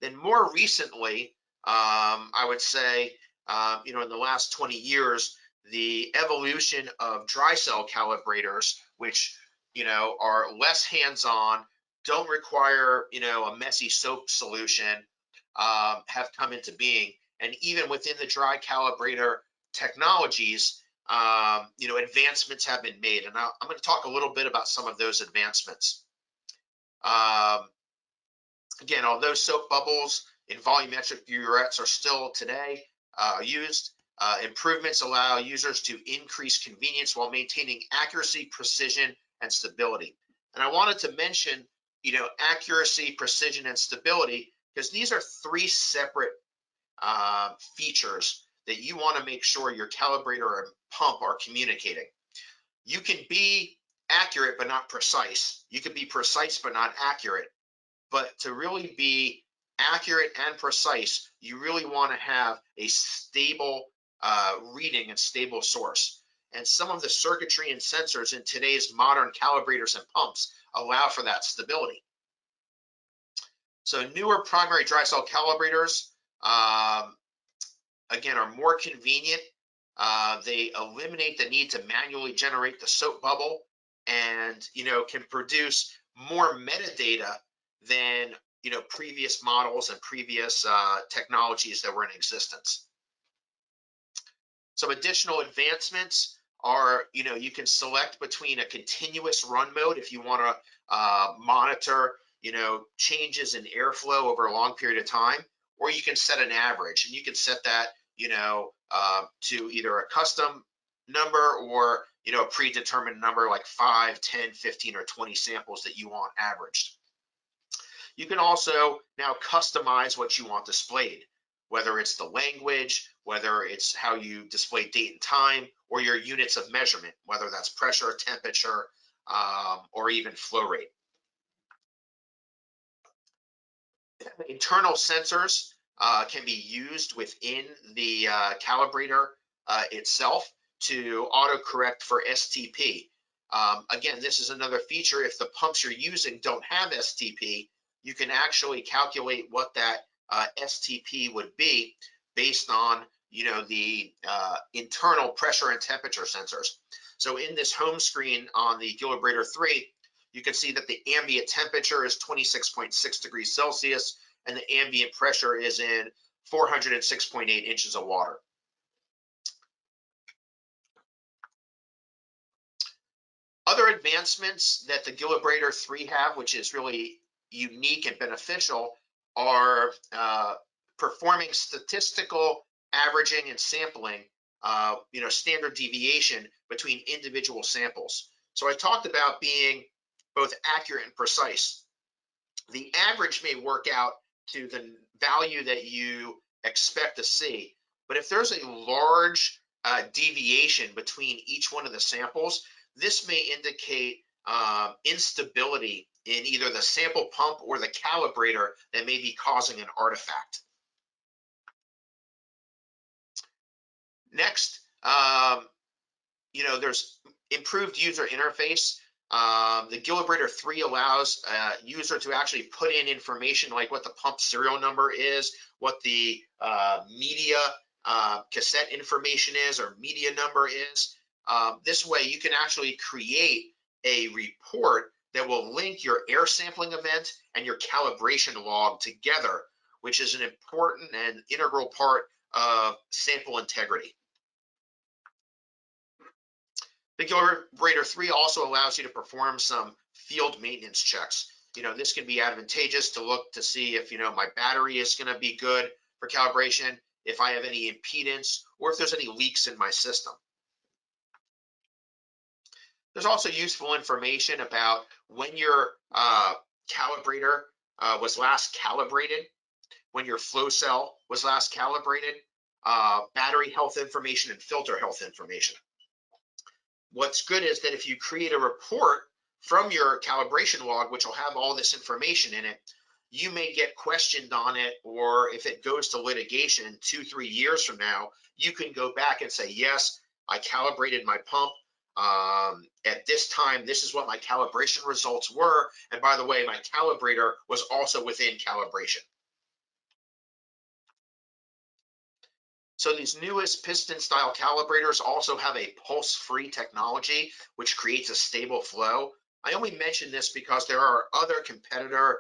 Then more recently, I would say, in the last 20 years, the evolution of dry cell calibrators, which, are less hands-on, don't require, a messy soap solution, have come into being. And even within the dry calibrator technologies, advancements have been made. And I'm going to talk a little bit about some of those advancements. Again, although soap bubbles in volumetric burettes are still today used, Improvements allow users to increase convenience while maintaining accuracy, precision, and stability. And I wanted to mention, accuracy, precision, and stability, because these are three separate features that you want to make sure your calibrator and pump are communicating. You can be accurate but not precise. You can be precise but not accurate. But to really be accurate and precise, you really want to have a stable reading and stable source. And some of the circuitry and sensors in today's modern calibrators and pumps allow for that stability. So newer primary dry cell calibrators, again, are more convenient. They eliminate the need to manually generate the soap bubble and, can produce more metadata than, previous models and previous technologies that were in existence. Some additional advancements are, you can select between a continuous run mode if you want to monitor, changes in airflow over a long period of time, or you can set an average, and you can set that, to either a custom number or, a predetermined number like 5, 10, 15, or 20 samples that you want averaged. You can also now customize what you want displayed, whether it's the language, whether it's how you display date and time, or your units of measurement, whether that's pressure, temperature, or even flow rate. Internal sensors can be used within the calibrator itself to autocorrect for STP. Again, this is another feature. If the pumps you're using don't have STP, you can actually calculate what that STP would be based on, the internal pressure and temperature sensors. So in this home screen on the Calibration 3, you can see that the ambient temperature is 26.6 degrees Celsius and the ambient pressure is in 406.8 inches of water. Other advancements that the Calibration 3 have, which is really unique and beneficial, are performing statistical averaging and sampling, standard deviation between individual samples. So I talked about being both accurate and precise. The average may work out to the value that you expect to see, but if there's a large deviation between each one of the samples, this may indicate instability in either the sample pump or the calibrator that may be causing an artifact. Next, there's improved user interface. The Calibration 3 allows a user to actually put in information like what the pump serial number is, what the media cassette information is or media number is. This way you can actually create a report that will link your air sampling event and your calibration log together, which is an important and integral part of sample integrity. The Calibration 3 also allows you to perform some field maintenance checks. This can be advantageous to look to see if, my battery is going to be good for calibration, if I have any impedance, or if there's any leaks in my system. There's also useful information about when your calibrator was last calibrated, when your flow cell was last calibrated, battery health information, and filter health information. What's good is that if you create a report from your calibration log, which will have all this information in it, you may get questioned on it, or if it goes to litigation 2-3 years from now, you can go back and say, yes, I calibrated my pump. At this time, this is what my calibration results were. And by the way, my calibrator was also within calibration. So these newest piston style calibrators also have a pulse-free technology, which creates a stable flow. I only mention this because there are other competitor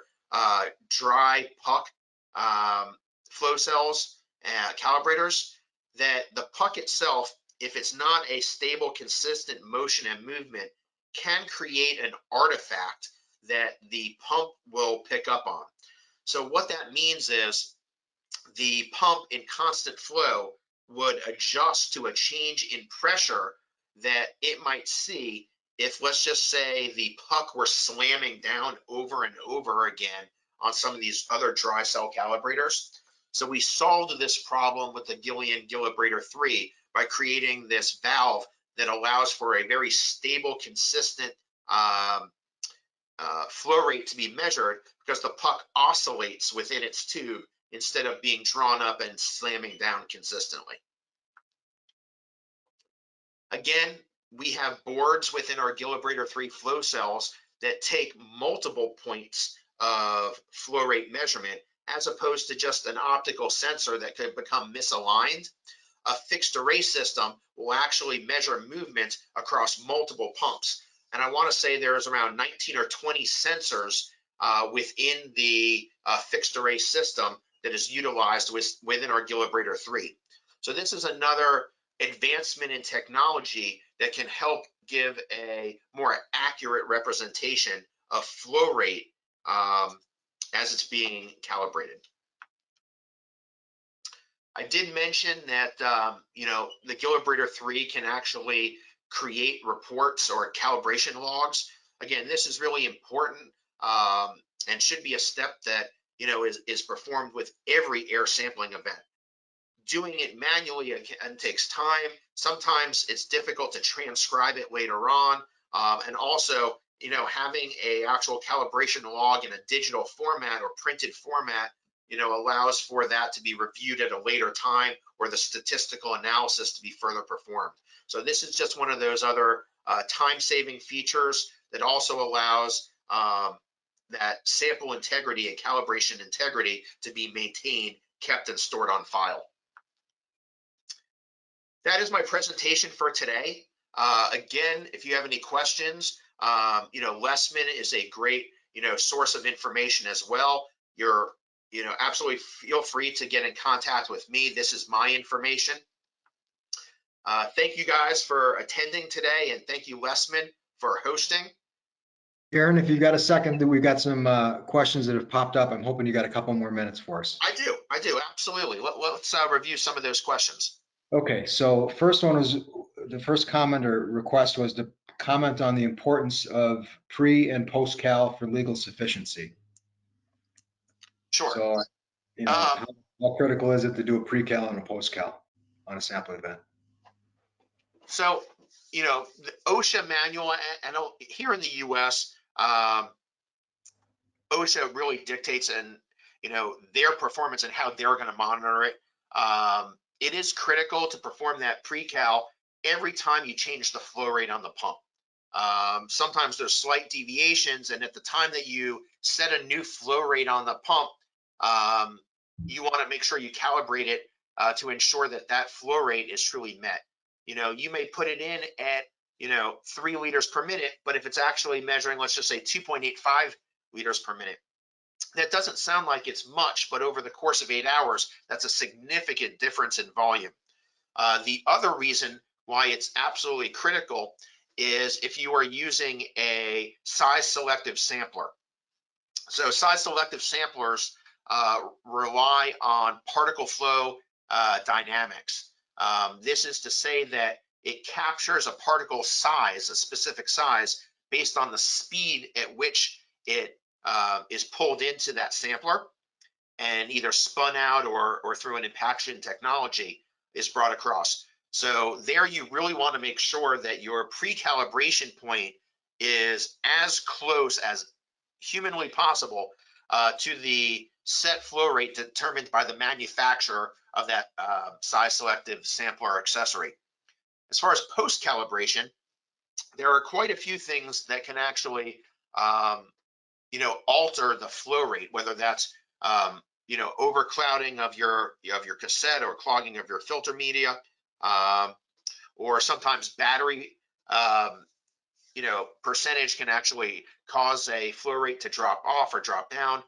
dry puck flow cells, calibrators, that the puck itself, if it's not a stable, consistent motion and movement, can create an artifact that the pump will pick up on. So what that means is the pump in constant flow would adjust to a change in pressure that it might see if, let's just say, the puck were slamming down over and over again on some of these other dry cell calibrators. So we solved this problem with the Gillian Calibrator 3 by creating this valve that allows for a very stable, consistent flow rate to be measured, because the puck oscillates within its tube instead of being drawn up and slamming down consistently. Again, we have boards within our Calibrator 3 flow cells that take multiple points of flow rate measurement, as opposed to just an optical sensor that could become misaligned. A fixed array system will actually measure movement across multiple pumps. And I want to say there's around 19 or 20 sensors within the fixed array system that is utilized within our Calibrator 3. So this is another advancement in technology that can help give a more accurate representation of flow rate as it's being calibrated. I did mention that the Calibrator 3 can actually create reports or calibration logs. Again, this is really important and should be a step that is performed with every air sampling event. Doing it manually again takes time. Sometimes it's difficult to transcribe it later on, and also having a actual calibration log in a digital format or printed format allows for that to be reviewed at a later time, or the statistical analysis to be further performed. So this is just one of those other time-saving features that also allows that sample integrity and calibration integrity to be maintained, kept, and stored on file. That is my presentation for today. Again, if you have any questions, Lesman is a great source of information as well. You're absolutely feel free to get in contact with me. This is my information. Thank you guys for attending today, and thank you, Lesman, for hosting. Aaron, if you've got a second, we've got some questions that have popped up. I'm hoping you got a couple more minutes for us. I do, absolutely. Let's review some of those questions. Okay, so the first comment or request was to comment on the importance of pre and post cal for legal sufficiency. Sure. So, how critical is it to do a pre cal and a post cal on a sample event? So, the OSHA manual, and here in the U.S., OSHA really dictates their performance and how they're going to monitor it. It is critical to perform that pre-cal every time you change the flow rate on the pump. Sometimes there's slight deviations, and at the time that you set a new flow rate on the pump, you want to make sure you calibrate it to ensure that that flow rate is truly met. You may put it in at 3 liters per minute, but if it's actually measuring, let's just say 2.85 liters per minute, that doesn't sound like it's much, but over the course of 8 hours, that's a significant difference in volume. The other reason why it's absolutely critical is if you are using a size selective sampler. So size selective samplers rely on particle flow dynamics. This is to say that it captures a particle size, a specific size, based on the speed at which it is pulled into that sampler and either spun out or through an impaction technology is brought across. So there you really want to make sure that your pre-calibration point is as close as humanly possible to the set flow rate determined by the manufacturer of that size selective sampler accessory. As far as post calibration, there are quite a few things that can actually alter the flow rate, whether that's overclouding of your cassette or clogging of your filter media, or sometimes battery percentage can actually cause a flow rate to drop off or drop down.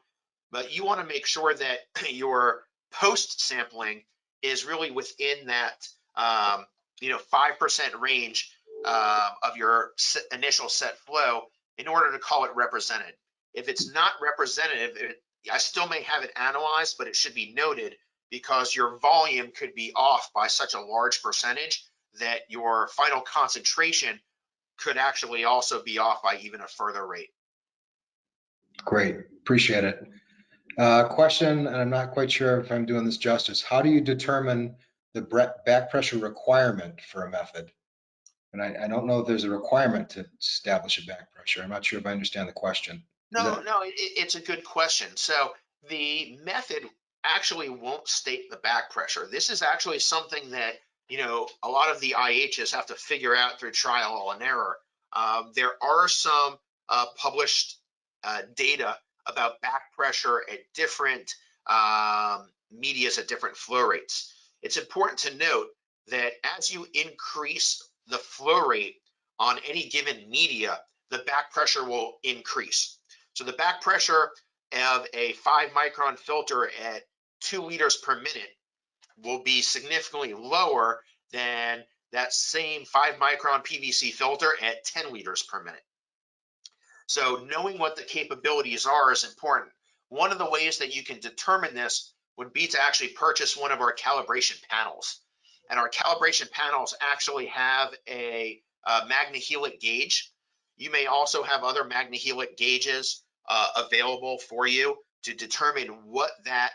But you want to make sure that your post sampling is really within that 5% range of your initial set flow in order to call it represented. If it's not representative, I still may have it analyzed, but it should be noted because your volume could be off by such a large percentage that your final concentration could actually also be off by even a further rate. Great, appreciate it. Question, and I'm not quite sure if I'm doing this justice. How do you determine the back pressure requirement for a method? And I don't know if there's a requirement to establish a back pressure. I'm not sure if I understand the question. No, it's a good question. So the method actually won't state the back pressure. This is actually something that, a lot of the IHs have to figure out through trial and error. There are some published data about back pressure at different medias at different flow rates. It's important to note that as you increase the flow rate on any given media, the back pressure will increase. So the back pressure of a 5 micron filter at 2 liters per minute will be significantly lower than that same 5 micron PVC filter at 10 liters per minute. So knowing what the capabilities are is important. One of the ways that you can determine this would be to actually purchase one of our calibration panels. And our calibration panels actually have a magnehelic gauge. You may also have other magnehelic gauges available for you to determine what that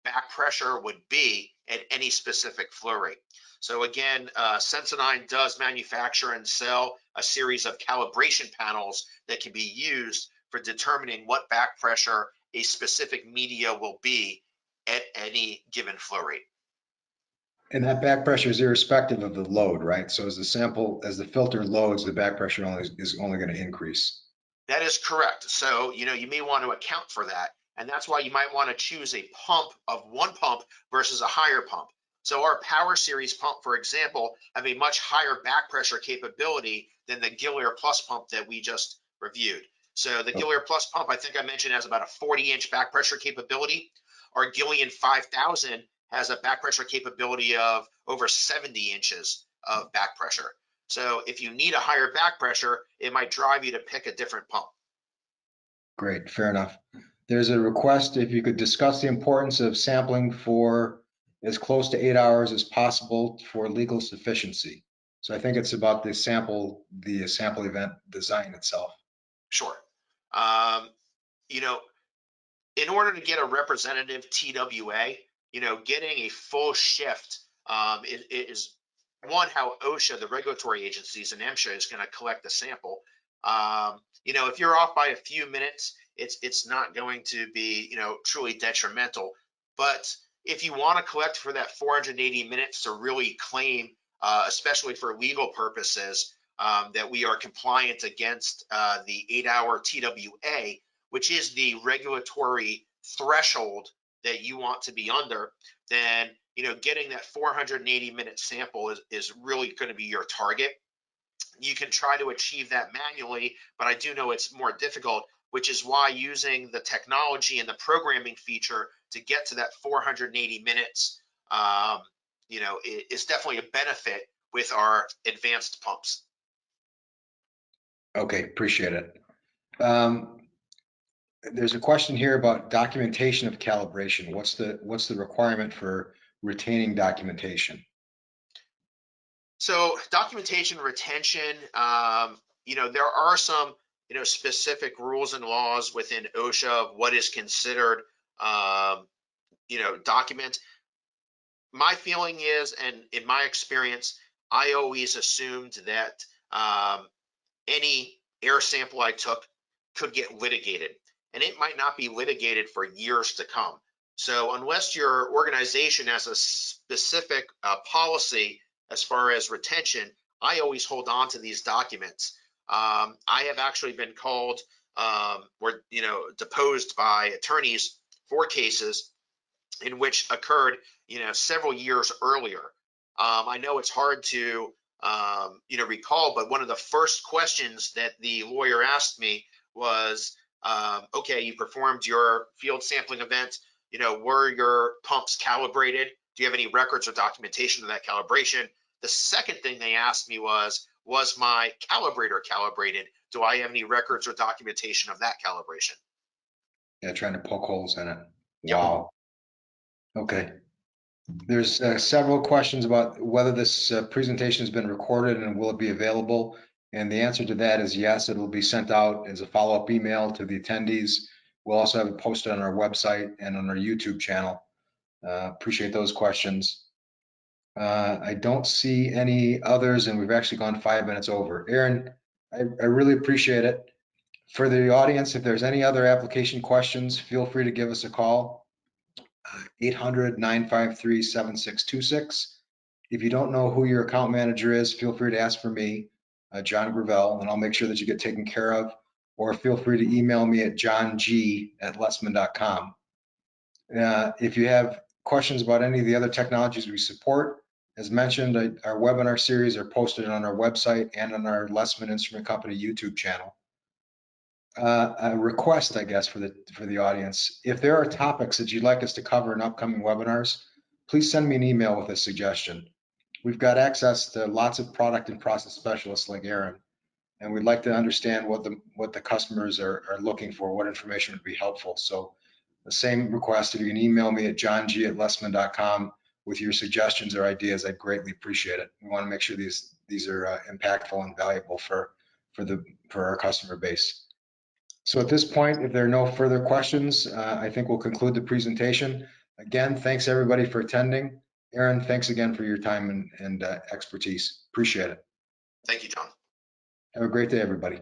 back pressure would be at any specific flow rate. So again, Sensidyne does manufacture and sell a series of calibration panels that can be used for determining what back pressure a specific media will be at any given flow rate. And that back pressure is irrespective of the load, right? So as the filter loads, the back pressure is only going to increase. That is correct. So, you may want to account for that. And that's why you might want to choose a pump of one pump versus a higher pump. So our Power Series pump, for example, have a much higher back pressure capability than the Gil Air Plus pump that we just reviewed. So the Gil Air Plus pump, I think I mentioned, has about a 40-inch back pressure capability. Our Gillian 5000 has a back pressure capability of over 70 inches of back pressure. So if you need a higher back pressure, it might drive you to pick a different pump. Great, fair enough. There's a request if you could discuss the importance of sampling for as close to 8 hours as possible for legal sufficiency. So I think it's about the sample event design itself. Sure. In order to get a representative TWA, getting a full shift is one, how OSHA, the regulatory agencies, and MSHA is going to collect the sample. If you're off by a few minutes, it's not going to be, truly detrimental. But if you want to collect for that 480 minutes to really claim, especially for legal purposes, that we are compliant against the 8-hour TWA, which is the regulatory threshold that you want to be under, then getting that 480-minute sample is really going to be your target. You can try to achieve that manually, but I do know it's more difficult, which is why using the technology and the programming feature to get to that 480 minutes, is definitely a benefit with our advanced pumps. Okay, appreciate it. There's a question here about documentation of calibration. What's the requirement for retaining documentation? So documentation retention, there are some, specific rules and laws within OSHA of what is considered, document. My feeling is, and in my experience, I always assumed that any air sample I took could get litigated, and it might not be litigated for years to come. So unless your organization has a specific policy as far as retention, I always hold on to these documents. I have actually been called or deposed by attorneys for cases in which occurred several years earlier. I know it's hard to recall, but one of the first questions that the lawyer asked me was, okay, you performed your field sampling event, were your pumps calibrated? Do you have any records or documentation of that calibration? The second thing they asked me was my calibrator calibrated? Do I have any records or documentation of that calibration? Yeah, trying to poke holes in it. Yep. Wow. Okay. There's several questions about whether this presentation has been recorded and will it be available. And the answer to that is yes, it will be sent out as a follow-up email to the attendees. We'll also have it posted on our website and on our YouTube channel. Appreciate those questions. I don't see any others, and we've actually gone 5 minutes over. Aaron, I really appreciate it. For the audience, if there's any other application questions, feel free to give us a call. 800-953-7626. If you don't know who your account manager is, feel free to ask for me, John Gravel, and I'll make sure that you get taken care of. Or feel free to email me at johng@lesman.com. If you have questions about any of the other technologies we support, as mentioned, our webinar series are posted on our website and on our Lesman Instrument Company YouTube channel. A request, I guess, for the audience. If there are topics that you'd like us to cover in upcoming webinars, please send me an email with a suggestion. We've got access to lots of product and process specialists like Aaron, and we'd like to understand what the customers are looking for, what information would be helpful. So the same request, if you can email me at johng@lesman.com with your suggestions or ideas, I'd greatly appreciate it. We want to make sure these are impactful and valuable for our customer base. So at this point, if there are no further questions, I think we'll conclude the presentation. Again, thanks everybody for attending. Aaron, thanks again for your time and expertise. Appreciate it. Thank you, John. Have a great day, everybody.